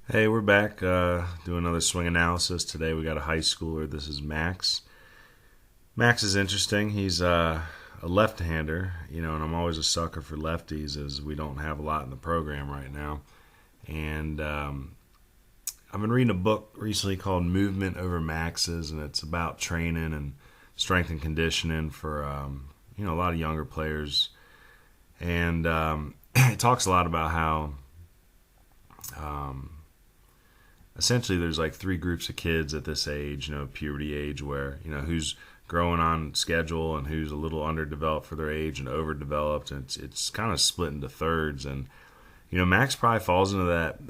Hey, we're back doing another swing analysis. Today we got a high schooler. This is Max. Max is interesting. He's a left-hander, and I'm always a sucker for lefties as we don't have a lot in the program right now. And I've been reading a book recently called Movement Over Maxes, and it's about training and strength and conditioning for a lot of younger players. And it talks a lot about how um, essentially there's like three groups of kids at this age, puberty age, where who's growing on schedule and who's a little underdeveloped for their age and overdeveloped, and it's kind of split into thirds. And Max probably falls into that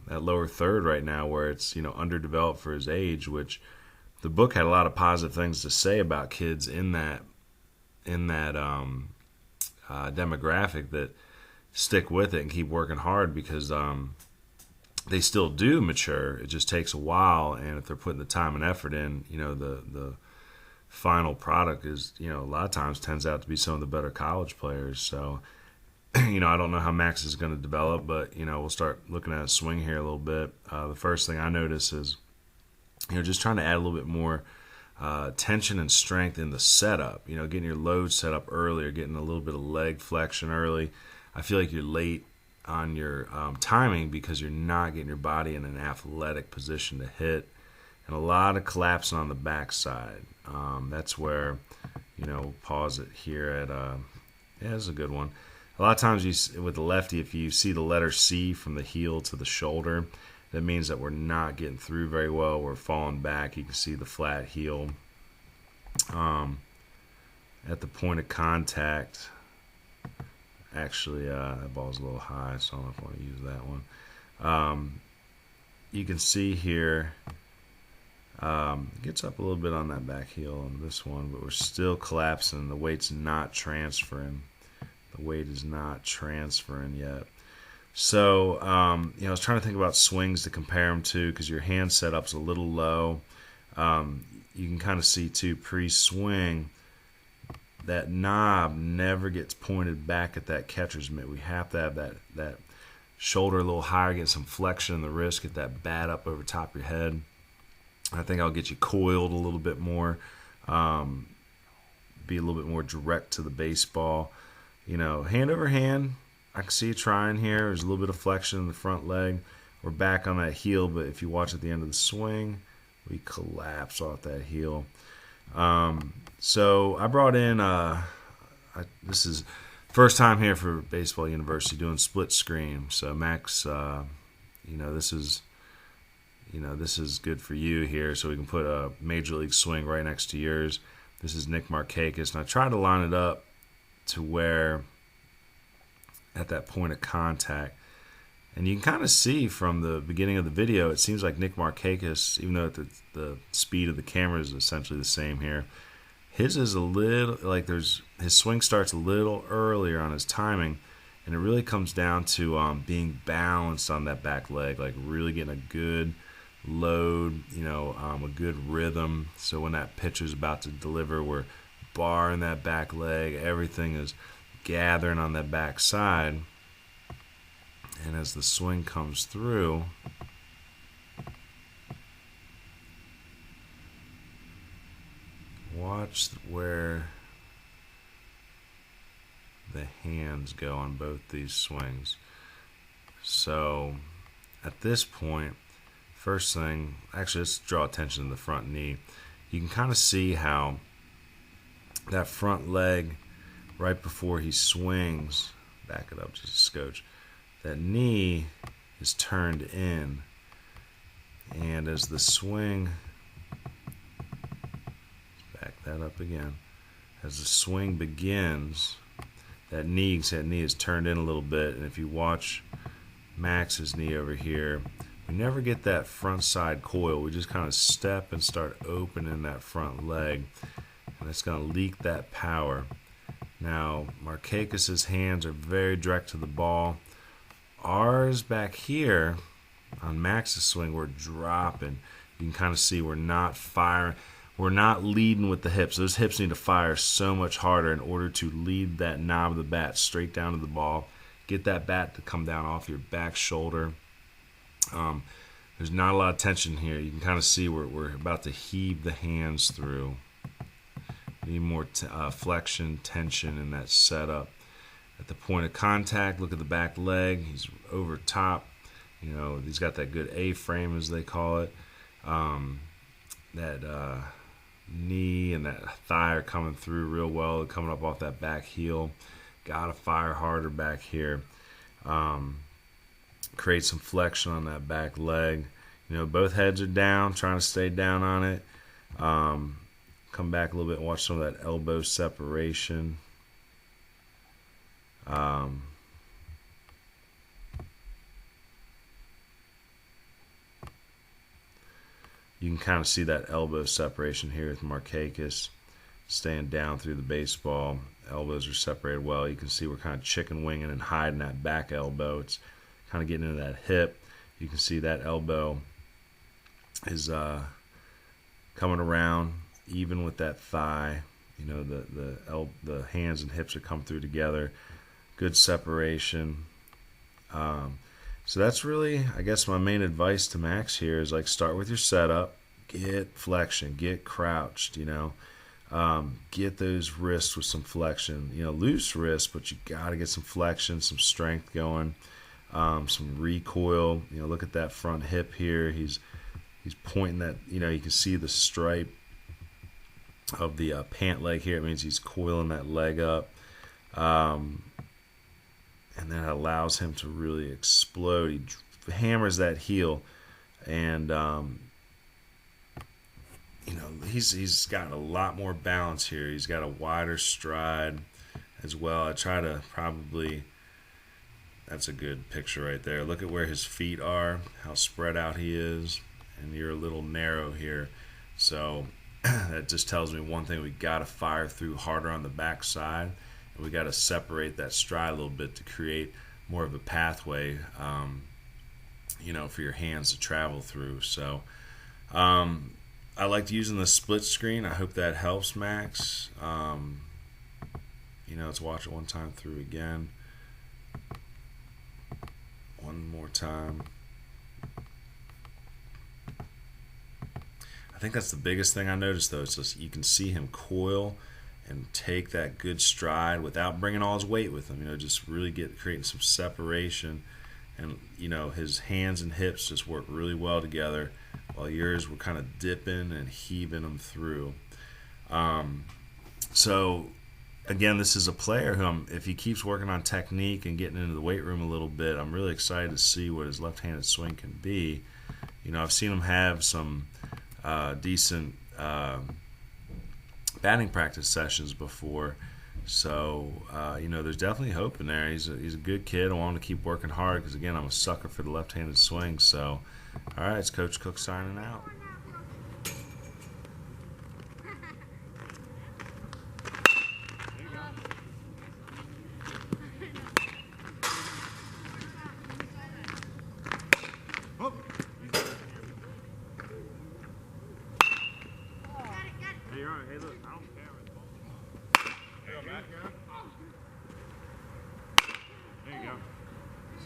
lower third right now, where it's underdeveloped for his age, which the book had a lot of positive things to say about kids in that demographic that stick with it and keep working hard because they still do mature. It just takes a while, and if they're putting the time and effort in, the final product is, a lot of times tends out to be some of the better college players. So, I don't know how Max is going to develop, but we'll start looking at a swing here a little bit. The first thing I notice is, just trying to add a little bit more tension and strength in the setup. Getting your load set up early or getting a little bit of leg flexion early. I feel like you're late on your timing because you're not getting your body in an athletic position to hit, and a lot of collapsing on the backside. That's where, we'll pause it here at, yeah, this is a good one. A lot of times with the lefty, if you see the letter C from the heel to the shoulder, that means that we're not getting through very well. We're falling back. You can see the flat heel. At the point of contact, actually, that ball's a little high, so I don't know if I want to use that one. You can see here, gets up a little bit on that back heel on this one, but we're still collapsing. The weight's not transferring. The weight is not transferring yet. So, I was trying to think about swings to compare them to because your hand setup's a little low. You can kind of see, too, pre-swing, that knob never gets pointed back at that catcher's mitt. We have to have that shoulder a little higher, get some flexion in the wrist, get that bat up over top of your head. I think I'll get you coiled a little bit more, be a little bit more direct to the baseball. Hand over hand, I can see you trying here. There's a little bit of flexion in the front leg. We're back on that heel, but if you watch at the end of the swing, we collapse off that heel. So I brought in, this is first time here for Baseball University doing split screen. So Max, this is good for you here. So we can put a major league swing right next to yours. This is Nick Markakis, and I tried to line it up to where at that point of contact. And you can kind of see from the beginning of the video, it seems like Nick Markakis, even though the speed of the camera is essentially the same here, his is a little, his swing starts a little earlier on his timing, and it really comes down to being balanced on that back leg, like really getting a good load, a good rhythm. So when that pitcher's about to deliver, we're barring that back leg, everything is gathering on that back side. And as the swing comes through, watch where the hands go on both these swings. So at this point, first thing, actually let's draw attention to the front knee. You can kind of see how that front leg, right before he swings, back it up just a scotch, that knee is turned in, and as the swing, back that up again, as the swing begins, that knee is turned in a little bit. And if you watch Max's knee over here, we never get that front side coil. We just kind of step and start opening that front leg, and it's going to leak that power. Now, Markakis' hands are very direct to the ball. Ours back here on Max's swing, we're dropping. You can kind of see we're not firing. We're not leading with the hips. Those hips need to fire so much harder in order to lead that knob of the bat straight down to the ball. Get that bat to come down off your back shoulder. There's not a lot of tension here. You can kind of see we're about to heave the hands through. Need more flexion, tension in that setup. At the point of contact, look at the back leg. He's over top. You know, he's got that good A-frame, as they call it. That knee and that thigh are coming through real well, coming up off that back heel. Gotta fire harder back here. Create some flexion on that back leg. You know, both heads are down, trying to stay down on it. Come back a little bit and watch some of that elbow separation. You can kind of see that elbow separation here with Markakis staying down through the baseball. Elbows are separated well. You can see we're kind of chicken winging and hiding that back elbow. It's kind of getting into that hip. You can see that elbow is coming around even with that thigh. You know, the hands and hips are coming through together. Good separation. So that's really, I guess, my main advice to Max here is, like, start with your setup, get flexion, get crouched, you know, get those wrists with some flexion, you know, loose wrists, but you got to get some flexion, some strength going, some recoil. You know, look at that front hip here. He's pointing that, you know, you can see the stripe of the pant leg here. It means he's coiling that leg up. And then it allows him to really explode. He hammers that heel, and you know, he's got a lot more balance here. He's got a wider stride as well. I try to probably, that's a good picture right there. Look at where his feet are, how spread out he is, and you're a little narrow here. So that just tells me one thing: we got to fire through harder on the backside. We got to separate that stride a little bit to create more of a pathway, you know, for your hands to travel through. So I liked using the split screen. I hope that helps, Max. You know, let's watch it one time through again. One more time. I think that's the biggest thing I noticed, though. It's just you can see him coil and take that good stride without bringing all his weight with him. You know, just really creating some separation, and you know, his hands and hips just work really well together, while yours were kind of dipping and heaving them through. So again, this is a player who, if he keeps working on technique and getting into the weight room a little bit, I'm really excited to see what his left-handed swing can be. You know, I've seen him have some decent batting practice sessions before, so you know, there's definitely hope in there. He's a good kid. I want him to keep working hard because, again, I'm a sucker for the left-handed swing. So, all right, it's Coach Cook signing out. Hey, look, I don't care. There you go.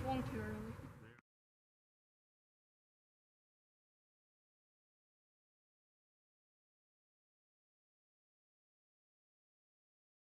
Swung too early.